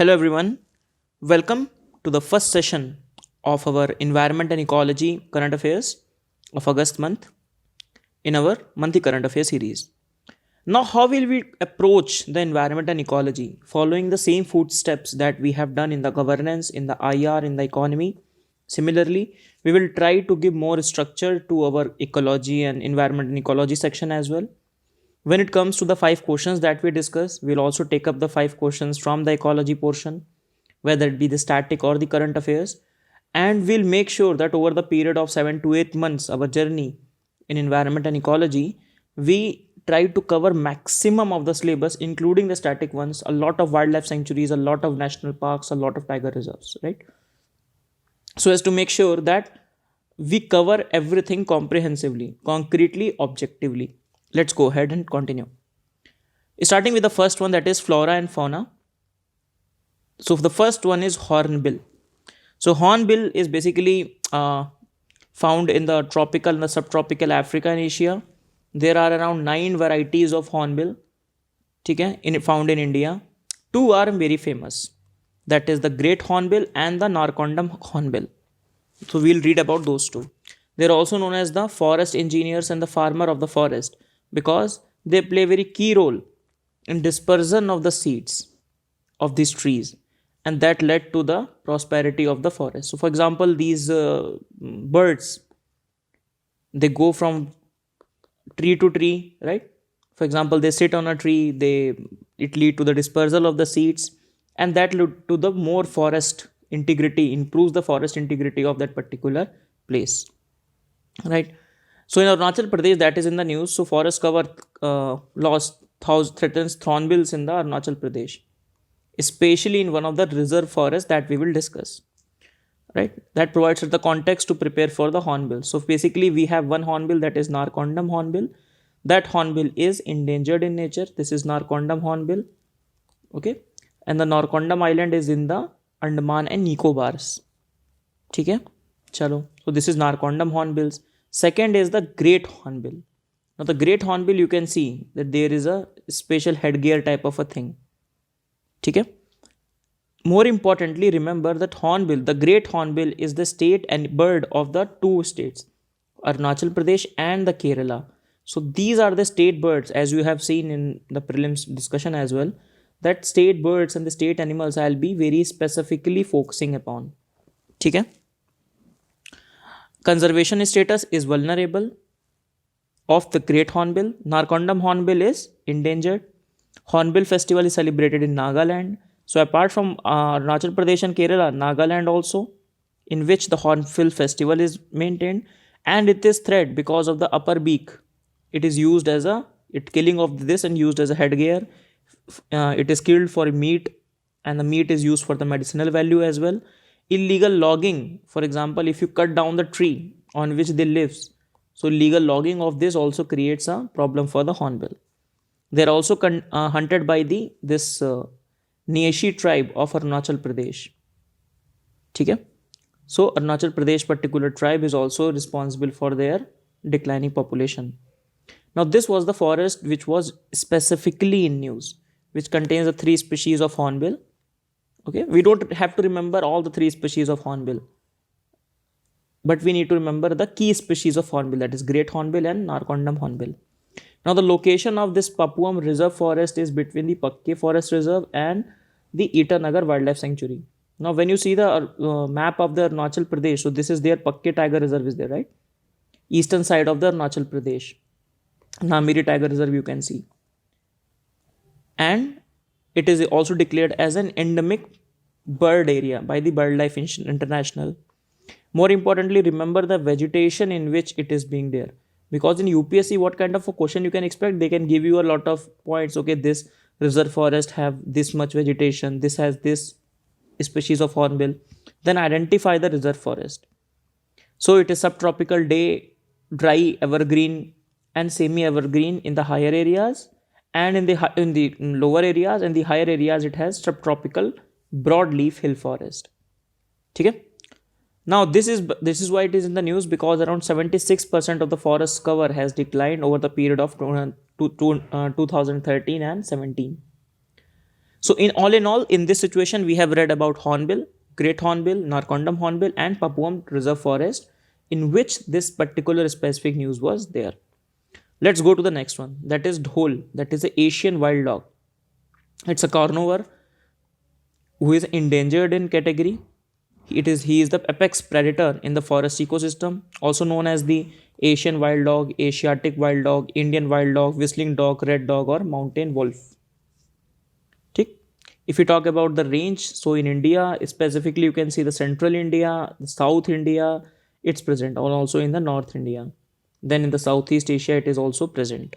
Hello, everyone. Welcome to the first session of our Environment and Ecology Current Affairs of August month in our monthly current affairs series. Now, how will we approach the environment and ecology following the same footsteps that we have done in the governance, in the IR, in the economy? Similarly, we will try to give more structure to our ecology and environment and ecology section as well. When it comes to the five questions that we discuss, we'll also take up the five questions from the ecology portion, whether it be the static or the current affairs. And we'll make sure that over the period of 7 to 8 months, our journey in environment and ecology, we try to cover maximum of the syllabus, including the static ones, a lot of wildlife sanctuaries, a lot of national parks, a lot of tiger reserves, right? So as to make sure that we cover everything comprehensively, concretely, objectively. Let's go ahead and continue. Starting with the first one, that is flora and fauna. So the first one is hornbill. So hornbill is basically found in the tropical and the subtropical Africa and Asia. There are around 9 varieties of hornbill, found in India. Two are very famous. That is the great hornbill and the Narcondam hornbill. So we'll read about those two. They're also known as the forest engineers and the farmer of the forest because they play a very key role in dispersion of the seeds of these trees, and that led to the prosperity of the forest. So for example, these birds, they go from tree to tree, right? For example, they sit on a tree, it lead to the dispersal of the seeds, and that lead to the more forest integrity, improves the forest integrity of that particular place, right? So in Arunachal Pradesh, that is in the news. So forest cover loss threatens thornbills in the Arunachal Pradesh, especially in one of the reserve forests that we will discuss, right? That provides the context to prepare for the hornbill. So basically, we have one hornbill, that is Narcondam hornbill. That hornbill is endangered in nature. This is Narcondam hornbill, okay? And the Narcondam island is in the Andaman and Nicobars. Okay? Chalo. So this is Narcondam hornbills. Second is the great hornbill. Now the great hornbill, you can see that there is a special headgear type of a thing. Okay? More importantly, remember that hornbill, the great hornbill, is the state and bird of the two states, Arunachal Pradesh and the Kerala. So these are the state birds, as you have seen in the prelims discussion as well. That state birds and the state animals I'll be very specifically focusing upon. Okay? Conservation status is vulnerable of the great hornbill. Narcondam hornbill is endangered. Hornbill festival is celebrated in Nagaland. So apart from Arunachal Pradesh and Kerala, Nagaland also, in which the hornbill festival is maintained, and it is thread because of the upper beak. It is used as killing of this and used as a headgear. It is killed for meat, and the meat is used for the medicinal value as well. Illegal logging, for example, if you cut down the tree on which they live, so illegal logging of this also creates a problem for the hornbill. They are also hunted by this Nieshi tribe of Arunachal Pradesh. Okay? So Arunachal Pradesh particular tribe is also responsible for their declining population. Now this was the forest which was specifically in news, which contains the 3 species of hornbill. Okay, we don't have to remember all the 3 species of hornbill, but we need to remember the key species of hornbill, that is great hornbill and Narcondam hornbill. Now the location of this Papuam Reserve Forest is between the Pakke Forest Reserve and the Itanagar Wildlife Sanctuary. Now when you see the map of the Arunachal Pradesh, so this is their Pakke Tiger Reserve is there, right? Eastern side of the Arunachal Pradesh. Namiri Tiger Reserve you can see. And it is also declared as an endemic bird area by the BirdLife International. More importantly, remember the vegetation in which it is being there. Because in UPSC, what kind of a question you can expect? They can give you a lot of points. Okay, this reserve forest have this much vegetation. This has this species of hornbill. Then identify the reserve forest. So it is subtropical day, dry, evergreen and semi-evergreen in the higher areas, and in the lower areas and the higher areas it has subtropical broadleaf hill forest. Okay? Now this is why it is in the news, because around 76% of the forest cover has declined over the period of 2013 and 17. So in all, in this situation, we have read about Hornbill, Great Hornbill, Narcondam Hornbill, and Papuan Reserve Forest, in which this particular specific news was there. Let's go to the next one. That is dhole. That is the Asian wild dog. It's a carnivore who is endangered in category. He is the apex predator in the forest ecosystem, also known as the Asian wild dog, Asiatic wild dog, Indian wild dog, whistling dog, red dog, or mountain wolf. ठीक. If you talk about the range, so in India specifically, you can see the central India, the South India, it's present, and also in the North India. Then in the Southeast Asia, it is also present.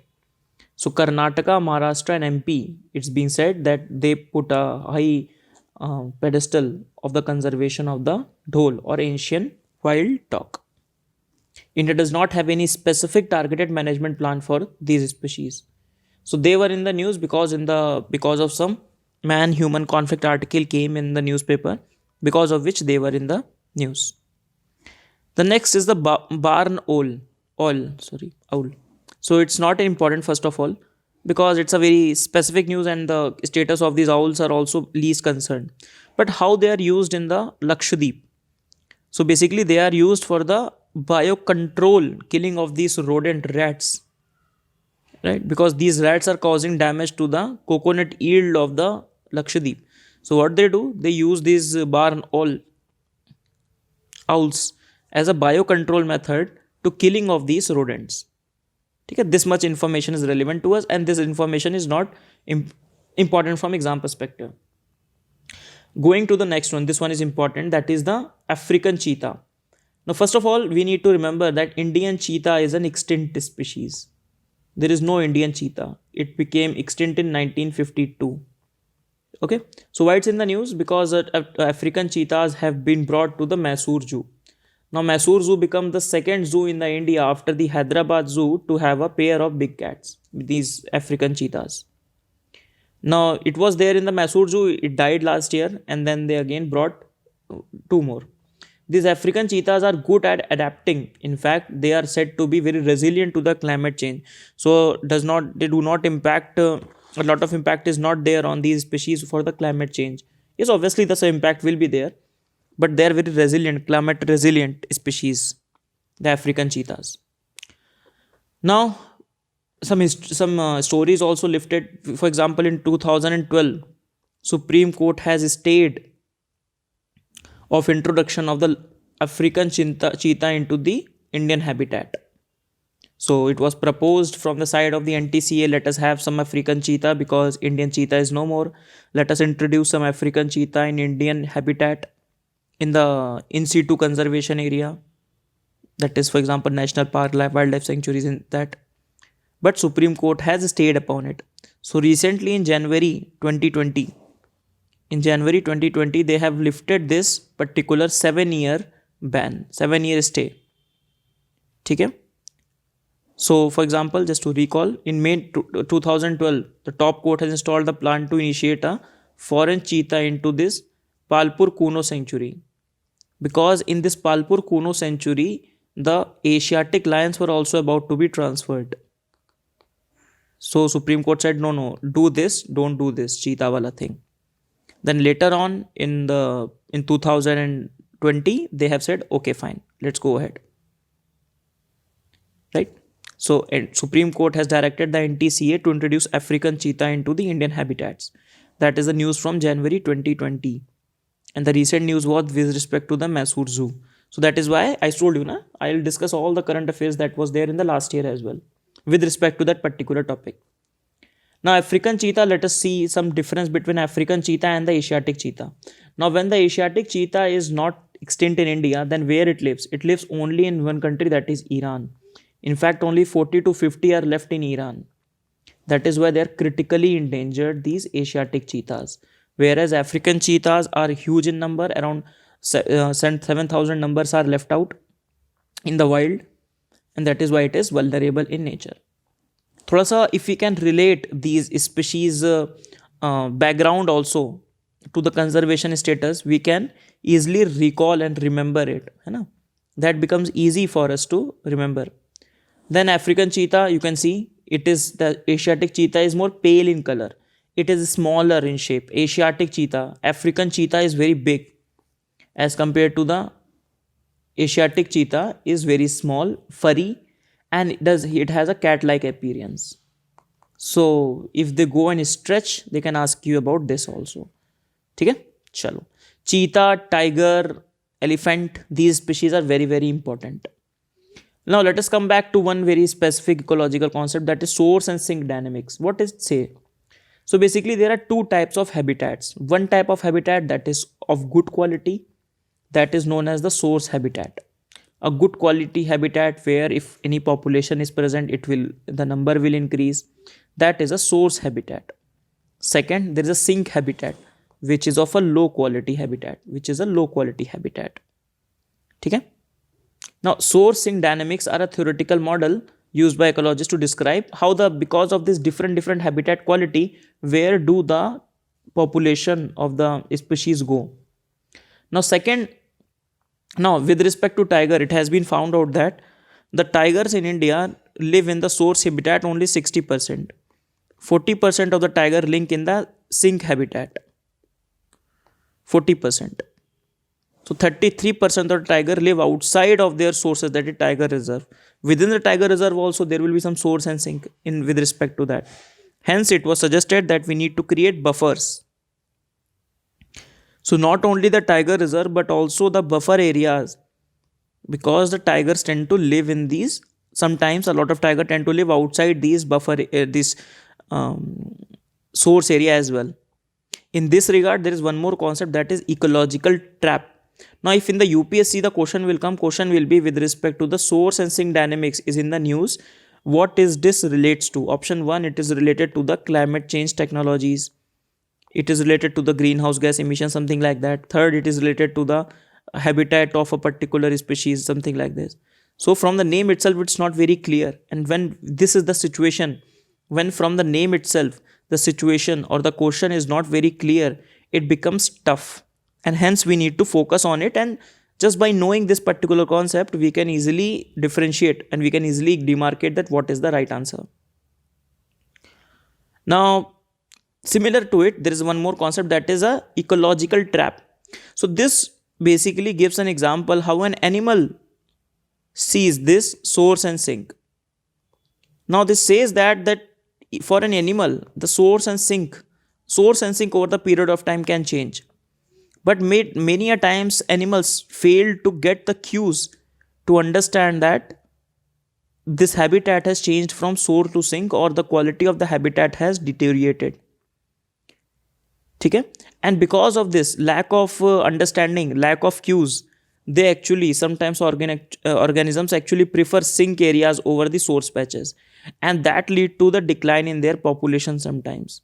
So Karnataka, Maharashtra, and MP, it's been said that they put a high pedestal of the conservation of the dhole or Asian wild dog. India does not have any specific targeted management plan for these species. So they were in the news because of some man-human conflict article came in the newspaper, because of which they were in the news. The next is the barn owl. Owl. So it's not important, first of all, because it's a very specific news and the status of these owls are also least concerned. But how they are used in the Lakshadweep. So basically they are used for the biocontrol killing of these rodent rats. Right? Because these rats are causing damage to the coconut yield of the Lakshadweep. So what they do, they use these barn owls as a biocontrol method to killing of these rodents. Okay, this much information is relevant to us, and this information is not important from exam perspective. Going to the next one, this one is important, that is the African cheetah. Now first of all, we need to remember that Indian cheetah is an extinct species. There is no Indian cheetah. It became extinct in 1952. Okay, so why it's in the news? Because African cheetahs have been brought to the Mysore Zoo. Now Mysore Zoo became the second zoo in the India after the Hyderabad Zoo to have a pair of big cats, these African cheetahs. Now it was there in the Mysore Zoo, it died last year, and then they again brought two more. These African cheetahs are good at adapting. In fact, they are said to be very resilient to the climate change. So they do not impact, a lot of impact is not there on these species for the climate change. Yes, obviously the impact will be there, but they are very resilient, climate resilient species, the African cheetahs. Now, some stories also lifted. For example, in 2012, Supreme Court has stayed of introduction of the African cheetah into the Indian habitat. So it was proposed from the side of the NTCA, let us have some African cheetah because Indian cheetah is no more. Let us introduce some African cheetah in Indian habitat in the in situ conservation area. That is, for example, National Park, Wildlife Sanctuaries in that. But Supreme Court has stayed upon it. So recently in January 2020, they have lifted this particular 7-year ban, 7-year stay. Okay? So, for example, just to recall, in May 2012, the top court has installed the plan to initiate a foreign cheetah into this Palpur Kuno sanctuary. Because in this Palpur Kuno sanctuary, the Asiatic lions were also about to be transferred. So, Supreme Court said, no, do this, don't do this, cheetah wala thing. Then later on in 2020, they have said, okay, fine, let's go ahead. Right? So Supreme Court has directed the NTCA to introduce African cheetah into the Indian habitats. That is the news from January 2020. And the recent news was with respect to the Mysore Zoo. So that is why I told you, I'll discuss all the current affairs that was there in the last year as well with respect to that particular topic. Now African cheetah, let us see some difference between African cheetah and the Asiatic cheetah. Now when the Asiatic cheetah is not extinct in India, then where it lives? It lives only in one country, that is Iran. In fact, only 40 to 50 are left in Iran. That is why they are critically endangered, these Asiatic cheetahs. Whereas African cheetahs are huge in number, around 7,000 numbers are left out in the wild. And that is why it is vulnerable in nature. Thoda sa, if we can relate these species background also to the conservation status, we can easily recall and remember it. That becomes easy for us to remember. Then African cheetah, you can see, it is the Asiatic cheetah is more pale in color. it is smaller in shape. Asiatic cheetah, African cheetah is very big as compared to the Asiatic cheetah is very small, furry, and it has a cat-like appearance. So if they go and stretch, they can ask you about this also. ठीक है, चलो. Cheetah, tiger, elephant, these species are very very important. Now let us come back to one very specific ecological concept, that is source and sink dynamics. What is say? So basically there are two types of habitats. One type of habitat that is of good quality, that is known as the source habitat. A good quality habitat where if any population is present, the number will increase. That is a source habitat. Second, there is a sink habitat, which is of a low quality habitat, ठीक है. Now source sink dynamics are a theoretical model used by ecologists to describe how because of this different habitat quality, where do the population of the species go. Now with respect to tiger, it has been found out that the tigers in India live in the source habitat only 60%. 40% of the tiger link in the sink habitat. 40%. So 33% of the tiger live outside of their sources, that is tiger reserve. Within the tiger reserve also there will be some source and sink with respect to that. Hence it was suggested that we need to create buffers. So not only the tiger reserve but also the buffer areas, because the tigers tend to live in these. Sometimes a lot of tiger tend to live outside these source area as well. In this regard, there is one more concept, that is ecological trap. Now if in the UPSC the question will be with respect to the source and sink dynamics is in the news, what is this relates to? Option 1, it is related to the climate change technologies. It is related to the greenhouse gas emission, something like that. Third, it is related to the habitat of a particular species, something like this. So from the name itself, it's not very clear. And when this is the situation, when from the name itself, the situation or the question is not very clear, it becomes tough. And hence we need to focus on it. And just by knowing this particular concept, we can easily differentiate and we can easily demarcate that what is the right answer. Now, similar to it, there is one more concept, that is a ecological trap. So this basically gives an example how an animal sees this source and sink. Now this says that for an animal, the source and sink over the period of time can change. But many a times animals fail to get the cues to understand that this habitat has changed from source to sink, or the quality of the habitat has deteriorated. Okay? And because of this lack of understanding, lack of cues, they actually sometimes organisms actually prefer sink areas over the source patches, and that lead to the decline in their population sometimes.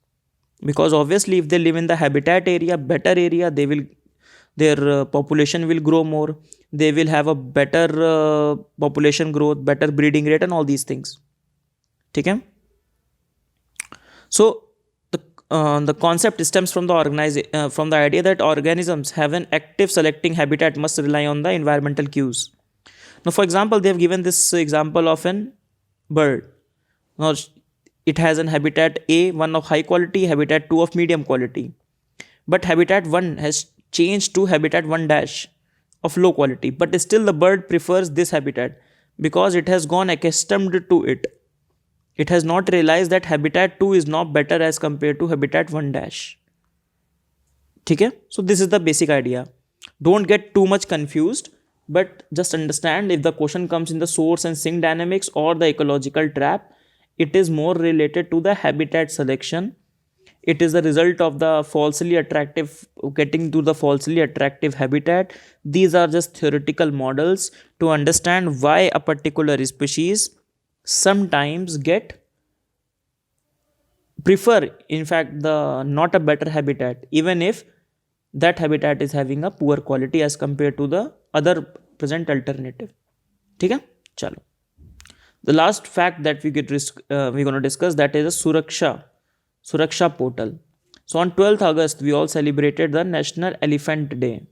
Because obviously if they live in the habitat area, better area, their population will grow more, they will have a better population growth, better breeding rate and all these things. Okay? So the concept stems from the idea that organisms have an active selecting habitat must rely on the environmental cues. Now for example, they have given this example of an bird. Now it has an habitat A, one of high quality, habitat 2 of medium quality. But habitat 1 has changed to habitat 1 dash of low quality. But still the bird prefers this habitat because it has gone accustomed to it. It has not realized that habitat 2 is not better as compared to habitat 1 dash. Okay? So this is the basic idea. Don't get too much confused, but just understand if the question comes in the source and sink dynamics or the ecological trap, it is more related to the habitat selection. It is the result of the getting to the falsely attractive habitat. These are just theoretical models to understand why a particular species sometimes prefer in fact the not a better habitat, even if that habitat is having a poor quality as compared to the other present alternative. Okay? Chalo. The last fact that we're going to discuss, that is a Suraksha portal. So on 12th August, we all celebrated the National Elephant Day.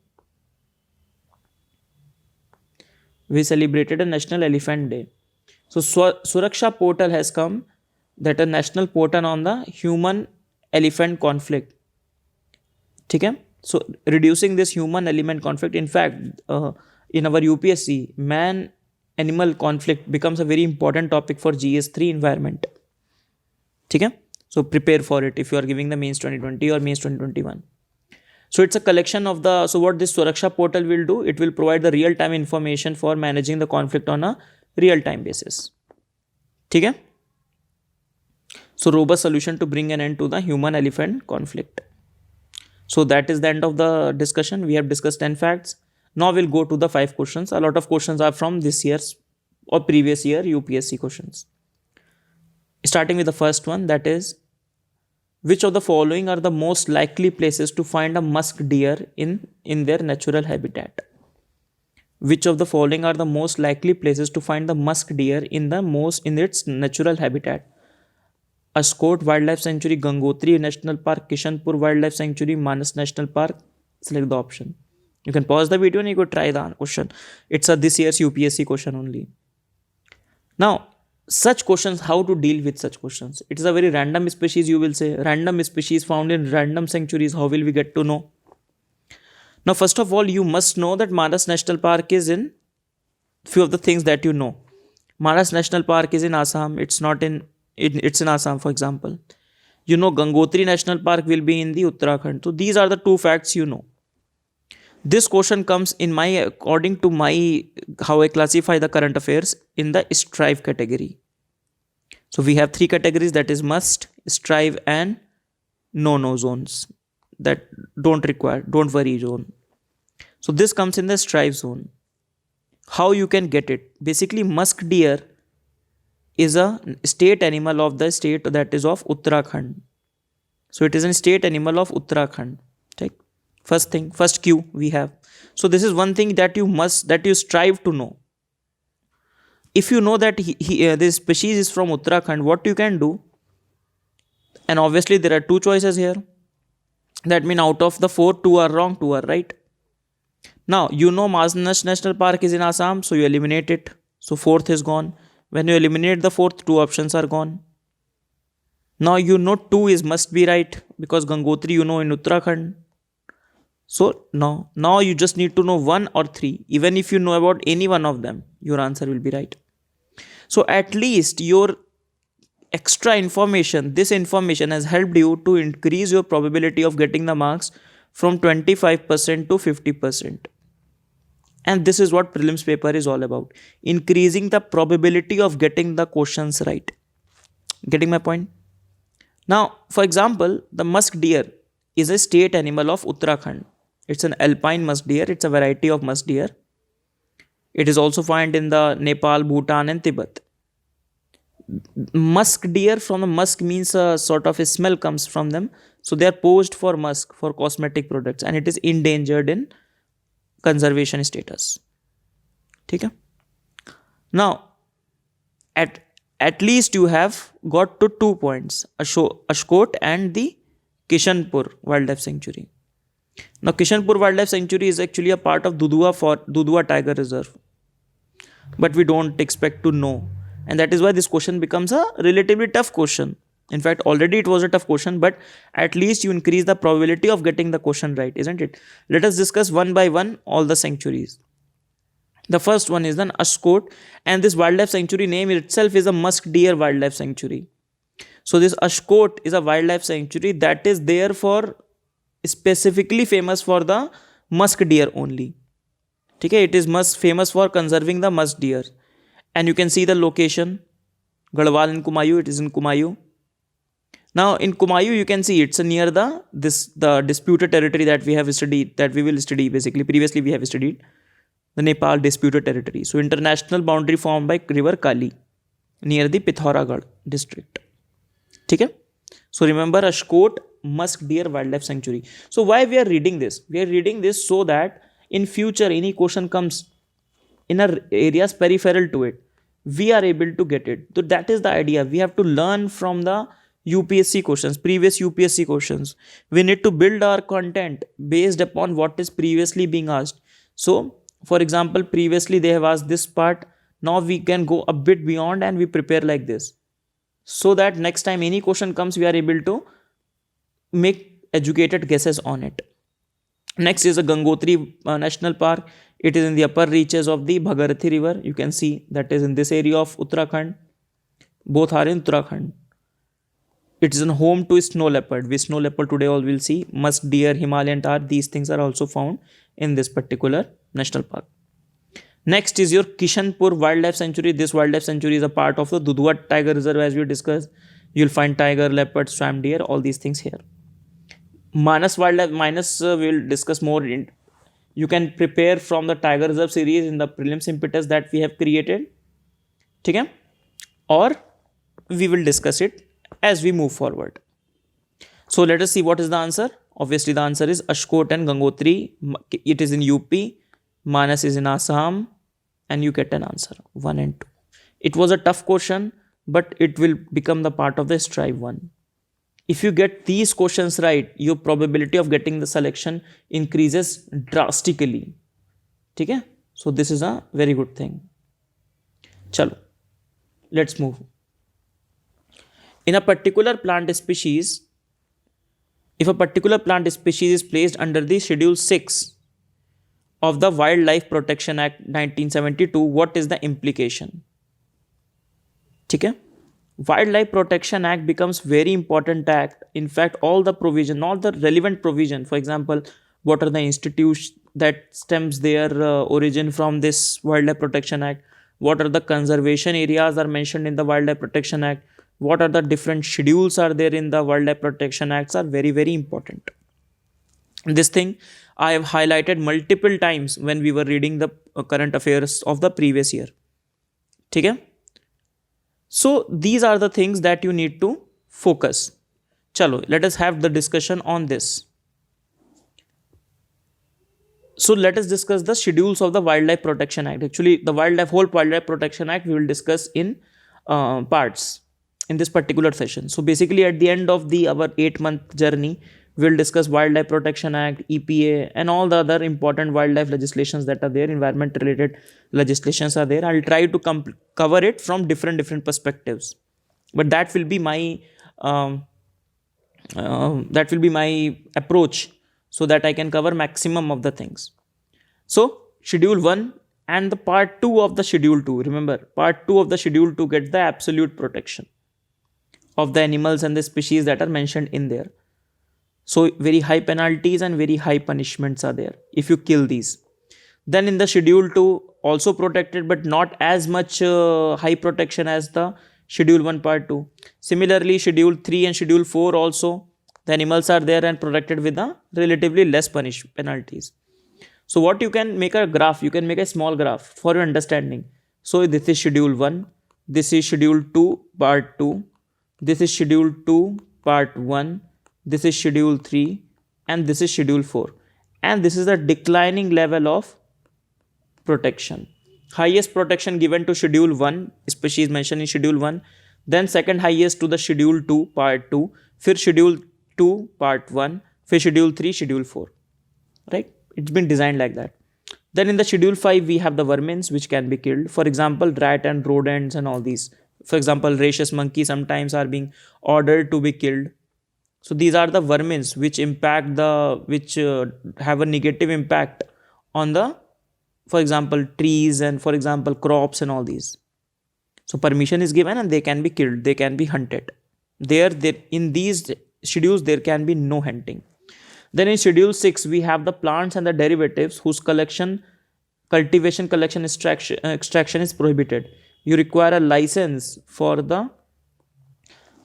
We celebrated a National Elephant Day. So Suraksha portal has come, that a national portal on the human elephant conflict, ठीक है. So reducing this human element conflict, in fact in our UPSC, man animal conflict becomes a very important topic for GS3 environment. ठीक है. So prepare for it if you are giving the mains 2020 or mains 2021. So it's a collection of the, so what this Suraksha portal will do, it will provide the real time information for managing the conflict on a real time basis. ठीक है. So robust solution to bring an end to the human elephant conflict. So that is the end of the discussion. We have discussed 10 facts. Now we'll go to the 5 questions. A lot of questions are from this year's or previous year UPSC questions. Starting with the first one, that is, which of the following are the most likely places to find a musk deer in their natural habitat? Which of the following are the most likely places to find the musk deer in its natural habitat? Ascot Wildlife Sanctuary, Gangotri National Park, Kishanpur Wildlife Sanctuary, Manas National Park. Select the option. You can pause the video and you could try the question. It's a this year's UPSC question only. Now, such questions, how to deal with such questions? It is a very random species, you will say. Random species found in random sanctuaries. How will we get to know? Now, first of all, you must know that Manas National Park is in few of the things that you know. Manas National Park is in Assam. It's in Assam, for example. You know Gangotri National Park will be in the Uttarakhand. So these are the 2 facts you know. This question comes in according to my how I classify the current affairs in the strive category. So we have 3 categories, that is must, strive and no zones, that don't worry zone. So this comes in the strive zone. How you can get it? Basically, musk deer is a state animal of the state that is of Uttarakhand. So it is a state animal of Uttarakhand. Take first cue we have. So this is one thing that you strive to know. If you know that this species is from Uttarakhand, what you can do, and obviously there are 2 choices here, that means out of the 4, 2 are wrong, 2 are right. Now you know Manas National Park is in Assam, so you eliminate it, so 4th is gone. When you eliminate the 4th, 2 options are gone. Now you know 2 is must be right, because Gangotri you know in Uttarakhand. So now you just need to know 1 or 3. Even if you know about any one of them, your answer will be right. So at least your extra information, this information has helped you to increase your probability of getting the marks from 25% to 50%. And this is what prelims paper is all about. Increasing the probability of getting the questions right. Getting my point? Now, for example, the musk deer is a state animal of Uttarakhand. It's an alpine musk deer. It's a variety of musk deer. It is also found in the Nepal, Bhutan and Tibet. Musk deer, from the musk means a sort of a smell comes from them. So they are posed for musk, for cosmetic products, and it is endangered in conservation status. Okay? Now, at least you have got to 2 points, Ascot and the Kishanpur Wildlife Sanctuary. Now, Kishanpur Wildlife Sanctuary is actually a part of Dudhwa Tiger Reserve, but we don't expect to know, and that is why this question becomes a relatively tough question. In fact, already it was a tough question, but at least you increase the probability of getting the question right, isn't it? Let us discuss one by one all the sanctuaries. The first one is an Ascot, and this wildlife sanctuary name itself is a musk deer wildlife sanctuary. So this Ascot is a wildlife sanctuary that is there for specifically famous for the musk deer only. Okay, it is famous for conserving the musk deer, and you can see the location, Garhwal in Kumayu. It is in Kumayu. Now in Kumayu you can see it's near the disputed territory that we have studied, that we will study. Basically, previously we have studied the Nepal disputed territory. So international boundary formed by river Kali near the Pithoragarh district. Okay. So remember Ascot musk deer wildlife sanctuary. So why we are reading this? We are reading this so that in future any question comes in our areas peripheral to it, we are able to get it. So that is the idea. We have to learn from the UPSC questions, previous UPSC questions. We need to build our content based upon what is previously being asked. So for example, previously they have asked this part. Now we can go a bit beyond and we prepare like this, so that next time any question comes, we are able to make educated guesses on it. Next is a Gangotri National Park. It is in the upper reaches of the Bhagirathi River. You can see that is in this area of Uttarakhand. Both are in Uttarakhand. It is a home to snow leopard. We snow leopard today all will see. Musk deer, Himalayan tar. These things are also found in this particular national park. Next is your Kishanpur Wildlife Sanctuary. This wildlife sanctuary is a part of the Dudhwa Tiger Reserve, as we discussed. You'll find tiger, leopard, swamp deer, all these things here. Manas Wildlife, we'll discuss more. You can prepare from the Tiger Reserve series in the prelims impetus that we have created. Okay? Or we will discuss it as we move forward. So let us see what is the answer. Obviously the answer is Ashkot and Gangotri. It is in UP. Manas is in Assam. And you get an answer 1 and 2. It was a tough question, but it will become the part of the Strive 1. If you get these questions right, your probability of getting the selection increases drastically. Okay? So this is a very good thing. Chalo, let's move. In a particular plant species, if a particular plant species is placed under the Schedule 6 of the Wildlife Protection Act 1972, what is the implication? Okay? Wildlife Protection Act becomes very important act. In fact, all the provision, all the relevant provision, for example, what are the institutes that stems their origin from this Wildlife Protection Act, what are the conservation areas are mentioned in the Wildlife Protection Act, what are the different schedules are there in the Wildlife Protection Acts are very, very important. This thing I have highlighted multiple times when we were reading the current affairs of the previous year. Okay? So these are the things that you need to focus. Chalo, let us have the discussion on this. So let us discuss the schedules of the Wildlife Protection Act. Actually, the whole Wildlife Protection Act we will discuss in parts in this particular session. So basically at the end of our 8-month journey, we will discuss Wildlife Protection Act, EPA and all the other important wildlife legislations that are there, environment related legislations are there. I'll try to cover it from different perspectives. But that will be my approach so that I can cover maximum of the things. So Schedule 1 and the Part 2 of the Schedule 2. Remember, Part 2 of the Schedule 2 gets the absolute protection of the animals and the species that are mentioned in there. So very high penalties and very high punishments are there if you kill these. Then in the Schedule 2 also protected, but not as much high protection as the Schedule 1 Part 2. Similarly, Schedule 3 and Schedule 4 also, the animals are there and protected with a relatively less penalties. So what you can make a graph, you can make a small graph for your understanding. So this is Schedule 1, this is Schedule 2 Part 2, this is Schedule 2 Part 1, this is Schedule 3 and this is Schedule 4. And this is the declining level of protection. Highest protection given to Schedule 1, species mentioned in Schedule 1. Then second highest to the Schedule 2 Part 2. फिर Schedule 2 Part 1. फिर Schedule 3, Schedule 4. Right? It's been designed like that. Then in the Schedule 5, we have the vermins which can be killed. For example, rat and rodents and all these. For example, rhesus monkey sometimes are being ordered to be killed. So these are the vermins which have a negative impact on the, for example, trees and for example, crops and all these. So permission is given and they can be killed. They can be hunted. In these schedules, there can be no hunting. Then in Schedule 6, we have the plants and the derivatives whose cultivation, collection, extraction is prohibited. You require a license for the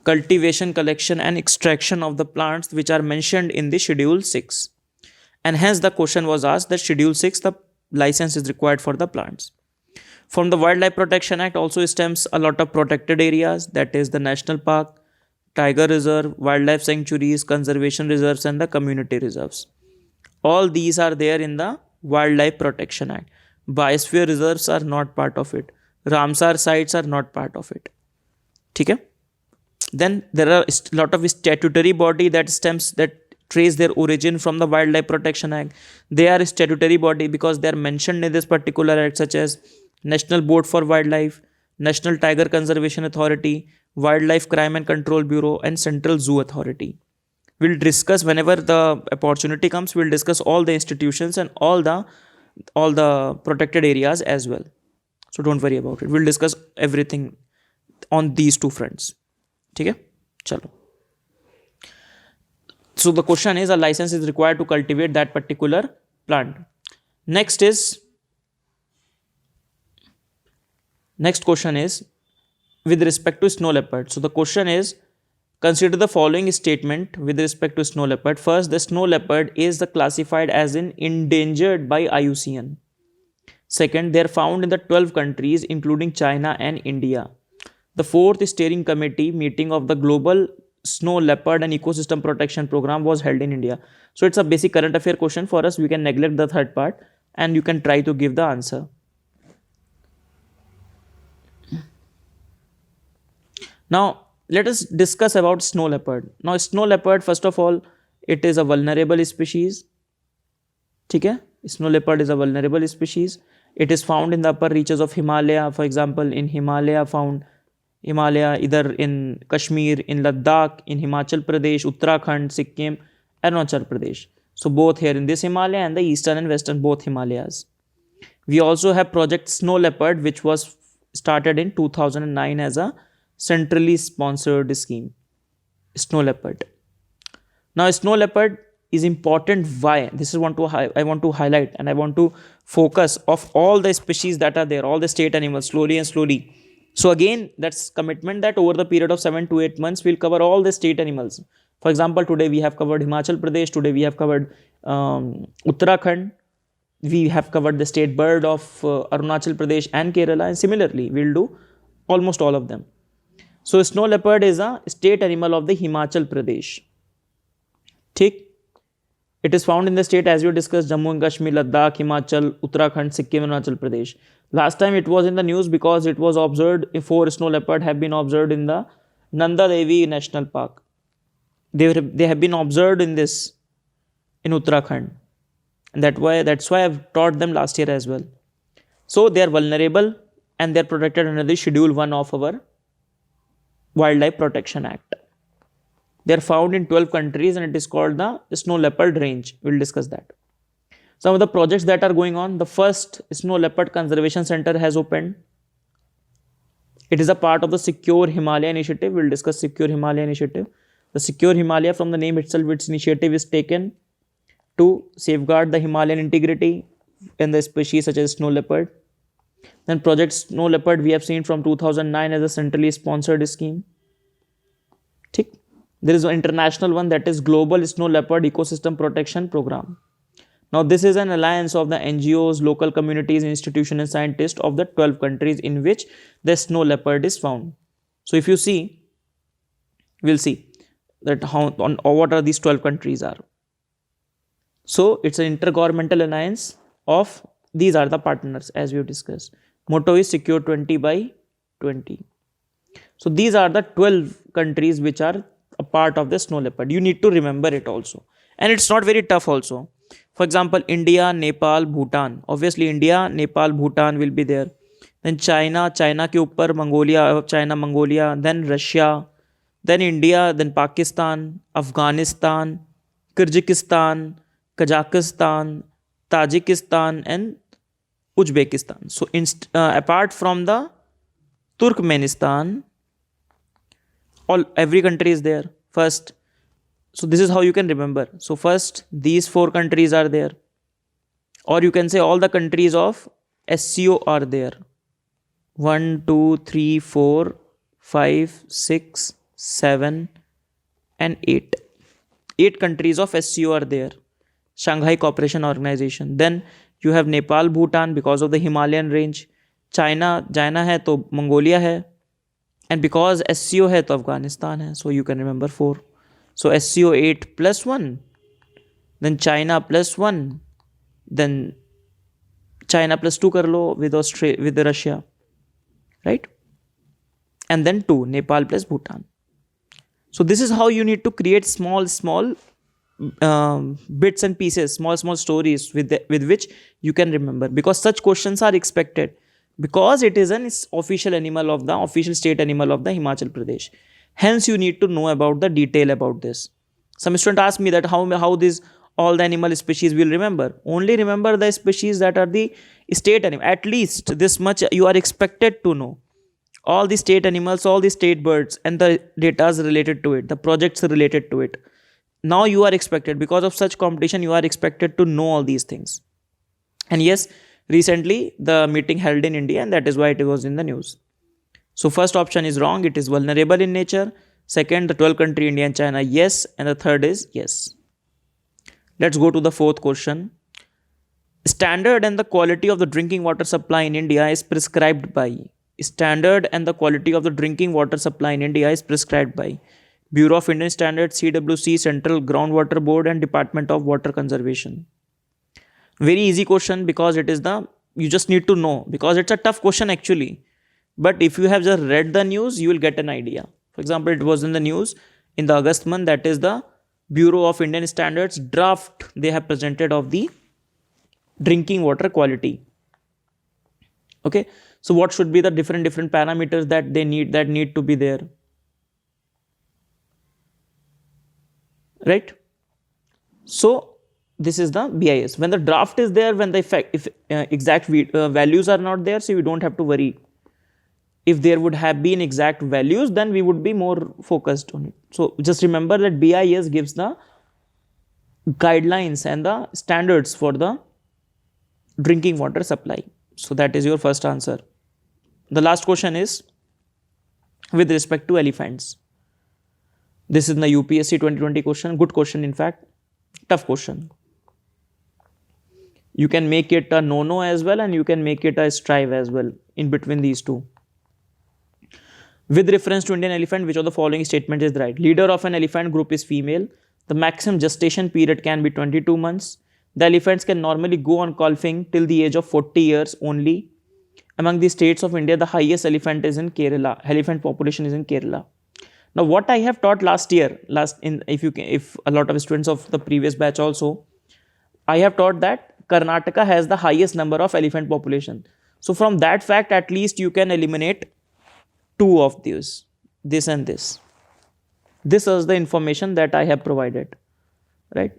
cultivation, collection and extraction of the plants which are mentioned in the Schedule 6. And hence the question was asked that Schedule 6, the license is required for the plants. From the Wildlife Protection Act also stems a lot of protected areas, that is the National Park, Tiger Reserve, Wildlife Sanctuaries, Conservation Reserves and the Community Reserves. All these are there in the Wildlife Protection Act. Biosphere reserves are not part of it. Ramsar sites are not part of it. Okay? Then there are a lot of statutory body that trace their origin from the Wildlife Protection Act. They are a statutory body because they are mentioned in this particular act, such as National Board for Wildlife, National Tiger Conservation Authority, Wildlife Crime and Control Bureau and Central Zoo Authority, We'll discuss whenever the opportunity comes. We'll discuss all the institutions and all the protected areas as well. So don't worry about it. We'll discuss everything on these two fronts. ठीक है, चलो. So the question is, a license is required to cultivate that particular plant. Next question is with respect to snow leopard. So the question is, consider the following statement with respect to snow leopard. First, the snow leopard is classified as endangered by IUCN. Second, they are found in the 12 countries including China and India. The fourth steering committee meeting of the Global Snow Leopard and Ecosystem Protection Program was held in India. So it's a basic current affair question for us. We can neglect the third part and you can try to give the answer. Now, let us discuss about snow leopard. Now, snow leopard, first of all, it is a vulnerable species. ठीक है? Snow leopard is a vulnerable species. It is found in the upper reaches of Himalaya. For example, in Himalaya, either in Kashmir, in Ladakh, in Himachal Pradesh, Uttarakhand, Sikkim, Arunachal Pradesh. So both here in this Himalaya and the eastern and western both Himalayas. We also have Project Snow Leopard, which was started in 2009 as a centrally sponsored scheme. Snow leopard. Now, snow leopard is important. Why? This is I want to highlight and I want to focus of all the species that are there, all the state animals, slowly and slowly. So again, that's commitment that over the period of 7 to 8 months, we'll cover all the state animals. For example, today we have covered Himachal Pradesh, today we have covered Uttarakhand, we have covered the state bird of Arunachal Pradesh and Kerala, and similarly, we'll do almost all of them. So snow leopard is a state animal of the Himachal Pradesh. ठीक? It is found in the state, as we discussed, Jammu and Kashmir, Ladakh, Himachal, Uttarakhand, Sikkim, and Arunachal Pradesh. Last time it was in the news because it was observed, 4 snow leopard have been observed in the Nanda Devi National Park. They have been observed in Uttarakhand. And that's why I've taught them last year as well. So they are vulnerable and they are protected under the Schedule 1 of our Wildlife Protection Act. They are found in 12 countries and it is called the Snow Leopard Range. We'll discuss that. Some of the projects that are going on. The first Snow Leopard Conservation Center has opened. It is a part of the Secure Himalaya Initiative. We'll discuss Secure Himalaya Initiative. The Secure Himalaya, from the name itself, its initiative is taken to safeguard the Himalayan integrity and the species such as snow leopard. Then Project Snow Leopard we have seen from 2009 as a centrally sponsored scheme. ठीक? There is an international one, that is Global Snow Leopard Ecosystem Protection Program. Now this is an alliance of the NGOs, local communities, institutions and scientists of the 12 countries in which the snow leopard is found. So if you see, we'll see that what are these 12 countries are. So it's an intergovernmental alliance of, these are the partners as we have discussed. Motto is Secure 20 by 20. So these are the 12 countries which are a part of the snow leopard. You need to remember it also. And it's not very tough also. For example, India, Nepal, Bhutan. Obviously India, Nepal, Bhutan will be there. Then China ke upar Mongolia, China, Mongolia, then Russia, then India, then Pakistan, Afghanistan, Kyrgyzstan, Kazakhstan, Tajikistan and Uzbekistan. So apart from the Turkmenistan, every country is there. First, so this is how you can remember. So first, these 4 countries are there. Or you can say all the countries of SCO are there. 1, 2, 3, 4, 5, 6, 7 and 8. 8 countries of SCO are there. Shanghai Cooperation Organization. Then you have Nepal, Bhutan because of the Himalayan range. China hai to Mongolia hai. And because SCO hai to Afghanistan hai. So you can remember 4. So SCO 8 plus 1. Then China plus 1. Then China plus 2 kar lo with Russia. Right? And then 2. Nepal plus Bhutan. So this is how you need to create small bits and pieces, small stories with which you can remember, because such questions are expected, because it is an official state animal of the Himachal Pradesh. Hence you need to know about the detail about this. Some student ask me that how these all the animal species will remember. Only remember the species that are the state animal. At least this much you are expected to know. All the state animals, all the state birds, and the data is related to it, the projects related to it. Now you are expected, because of such competition, you are expected to know all these things. And yes, recently the meeting held in India, and that is why it was in the news. So first option is wrong. It is vulnerable in nature. Second, the 12 country India and China, yes. And the third is yes. Let's go to the fourth question. Standard and the quality of the drinking water supply in India is prescribed by. Standard and the quality of the drinking water supply in India is prescribed by Bureau of Indian Standards, CWC, Central Groundwater Board, and Department of Water Conservation. Very easy question, because it is you just need to know, because it's a tough question actually. But if you have just read the news, you will get an idea. For example, it was in the news in the August month, that is the Bureau of Indian Standards draft they have presented of the drinking water quality. Okay, so what should be the different parameters that need to be there, right? So this is the BIS. When the draft is there, when the exact values are not there, so you don't have to worry. If there would have been exact values, then we would be more focused on it. So just remember that BIS gives the guidelines and the standards for the drinking water supply. So that is your first answer. The last question is with respect to elephants. This is the UPSC 2020 question. Good question, in fact. Tough question. You can make it a no as well, and you can make it a strive as well, in between these two. With reference to Indian elephant, which of the following statement is right? Leader of an elephant group is female. The maximum gestation period can be 22 months. The elephants can normally go on calving till the age of 40 years only. Among the states of India, the highest elephant is in Kerala. Elephant population is in Kerala. Now, what I have taught last year, if a lot of students of the previous batch also, I have taught that Karnataka has the highest number of elephant population. So from that fact, at least you can eliminate two of these, this and this. This is the information that I have provided, right?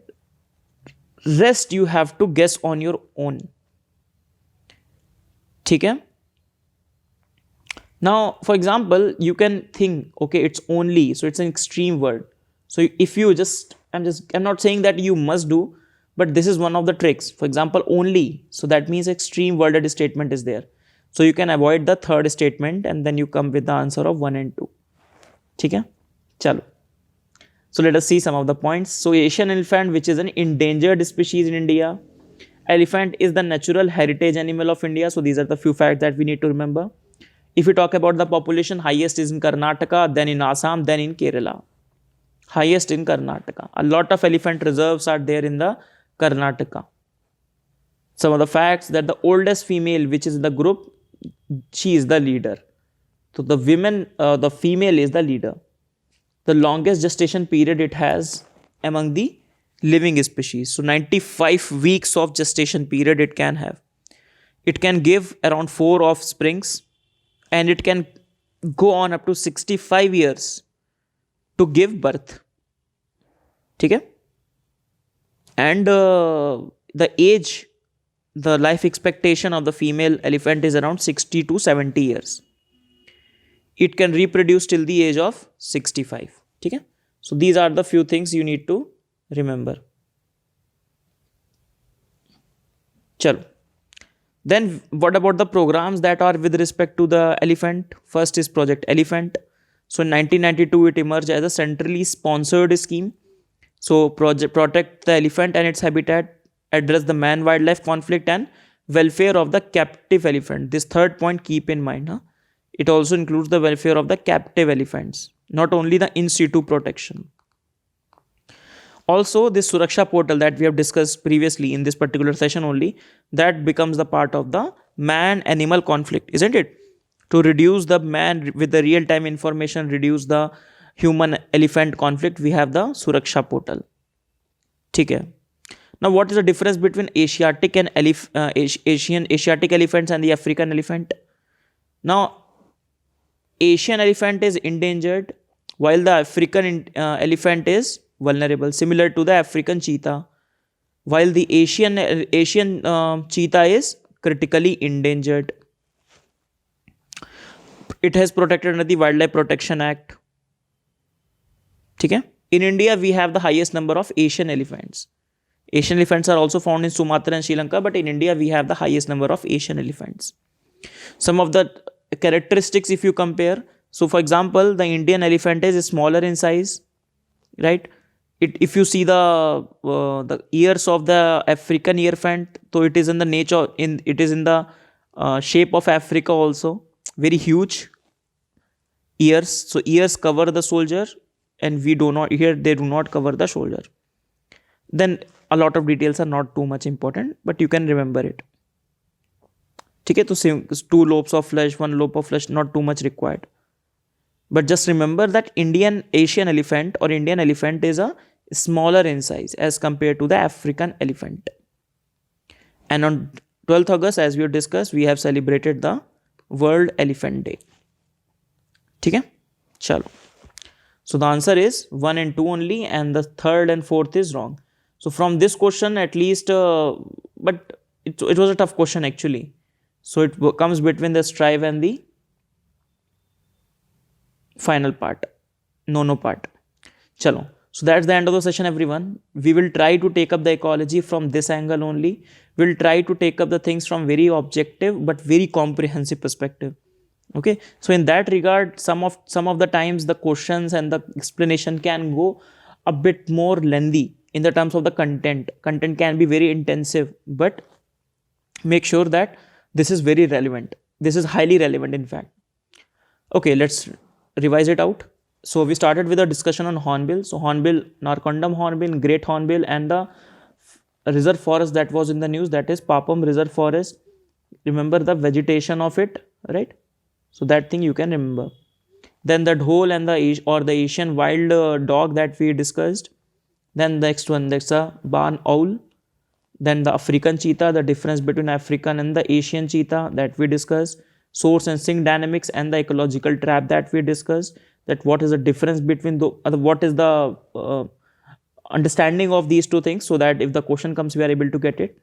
Rest you have to guess on your own. Okay? Now, for example, you can think, okay, it's only, so it's an extreme word. So if you I'm not saying that you must do, but this is one of the tricks. For example, only, so that means extreme worded statement is there. So you can avoid the third statement, and then you come with the answer of 1 and 2. Okay? Chalo. So let us see some of the points. So Asian elephant, which is an endangered species in India. Elephant is the natural heritage animal of India. So these are the few facts that we need to remember. If we talk about the population, highest is in Karnataka, then in Assam, then in Kerala. Highest in Karnataka. A lot of elephant reserves are there in the Karnataka. Some of the facts, that the oldest female which is in the group, she is the leader. So the female is the leader. The longest gestation period it has among the living species. So 95 weeks of gestation period it can have. It can give around 4 offsprings, and it can go on up to 65 years to give birth. Okay? And the age, the life expectation of the female elephant is around 60 to 70 years. It can reproduce till the age of 65. Okay? So these are the few things you need to remember. Chalo. Then what about the programs that are with respect to the elephant? First is Project Elephant. So in 1992 it emerged as a centrally sponsored scheme. So protect the elephant and its habitat, address the man-wildlife conflict, and welfare of the captive elephant. This third point keep in mind. It also includes the welfare of the captive elephants, not only the in situ protection. Also, this Suraksha portal that we have discussed previously in this particular session only, that becomes the part of the man-animal conflict, isn't it? To reduce the man with the real-time information, reduce the human-elephant conflict, we have the Suraksha portal. Okay. Now, what is the difference between Asiatic and Asiatic elephants and the African elephant? Now, Asian elephant is endangered, while the African elephant is vulnerable, similar to the African cheetah, while the Asian cheetah is critically endangered. It has protected under the Wildlife Protection Act. Okay? In India, we have the highest number of Asian elephants. Asian elephants are also found in Sumatra and Sri Lanka, but in India, we have the highest number of Asian elephants. Some of the characteristics, if you compare, so for example, the Indian elephant is smaller in size, right? If you see the ears of the African elephant, so it is in the nature, it is in the shape of Africa also, very huge ears. So ears cover the soldier, and we do not, here they do not cover the shoulder. Then a lot of details are not too much important, but you can remember it. ठीक है, तो same 2 lobes of flesh, 1 lobe of flesh, not too much required. But just remember that Asian elephant or Indian elephant is a smaller in size as compared to the African elephant. And on 12th August, as we discussed, we have celebrated the World Elephant Day. ठीक है, चलो. So the answer is 1 and 2 only, and the 3rd and 4th is wrong. So from this question, at least, but it was a tough question actually. So it comes between the strive and the final part, no part. Chalo. So that's the end of the session, everyone. We will try to take up the ecology from this angle only. We'll try to take up the things from very objective but very comprehensive perspective. Okay. So in that regard, some of the times the questions and the explanation can go a bit more lengthy in the terms of the content. Content can be very intensive, but make sure that this is very relevant. This is highly relevant, in fact. Okay, let's revise it out. So we started with a discussion on hornbill. So hornbill, Narcondam hornbill, great hornbill, and the reserve forest that was in the news, that is Papum Reserve Forest. Remember the vegetation of it, right? So that thing you can remember. Then the dhole and the Asian wild dog that we discussed. Then the next one, that's a barn owl. Then the African cheetah, the difference between African and the Asian cheetah that we discussed. Source and sink dynamics and the ecological trap that we discussed. That what is the difference between what is the understanding of these two things, so that if the question comes, we are able to get it.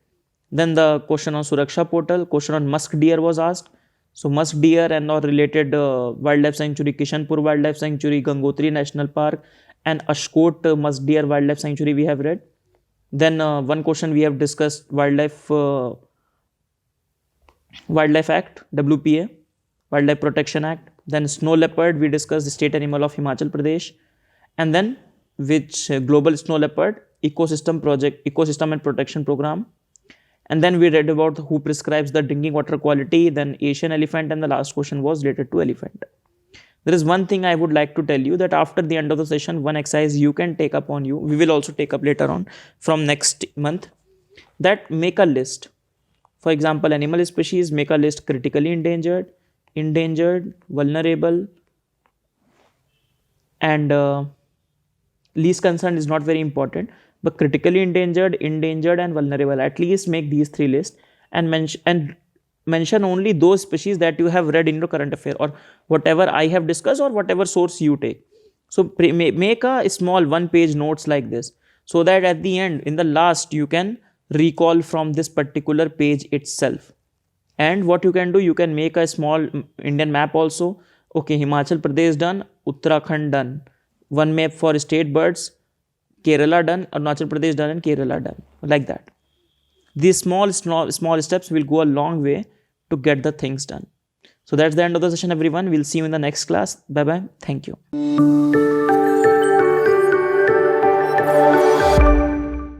Then the question on Suraksha portal, question on musk deer was asked. So musk deer and or related wildlife sanctuary, Kishanpur Wildlife Sanctuary, Gangotri National Park, and Ashkot Musk Deer Wildlife Sanctuary we have read. Then one question we have discussed, Wildlife Act, WPA, Wildlife Protection Act. Then snow leopard, we discussed the state animal of Himachal Pradesh. And then which global snow leopard ecosystem project, ecosystem and protection program. And then we read about who prescribes the drinking water quality, then Asian elephant, and the last question was related to elephant. There is one thing I would like to tell you, that after the end of the session, one exercise you can take up on you, we will also take up later on from next month, that make a list. For example, animal species, make a list: critically endangered, vulnerable, and least concerned is not very important, but critically endangered, and vulnerable. At least make these 3 lists and mention only those species that you have read in your current affair, or whatever I have discussed, or whatever source you take. So make a small 1-page notes like this, so that at the end, in the last, you can recall from this particular page itself. And what you can do, you can make a small Indian map also. Okay, Himachal Pradesh done, Uttarakhand done. One map for state birds, Kerala done, Arunachal Pradesh done, and Kerala done. Like that. These small steps will go a long way to get the things done. So that's the end of the session, everyone. We'll see you in the next class. Bye-bye. Thank you.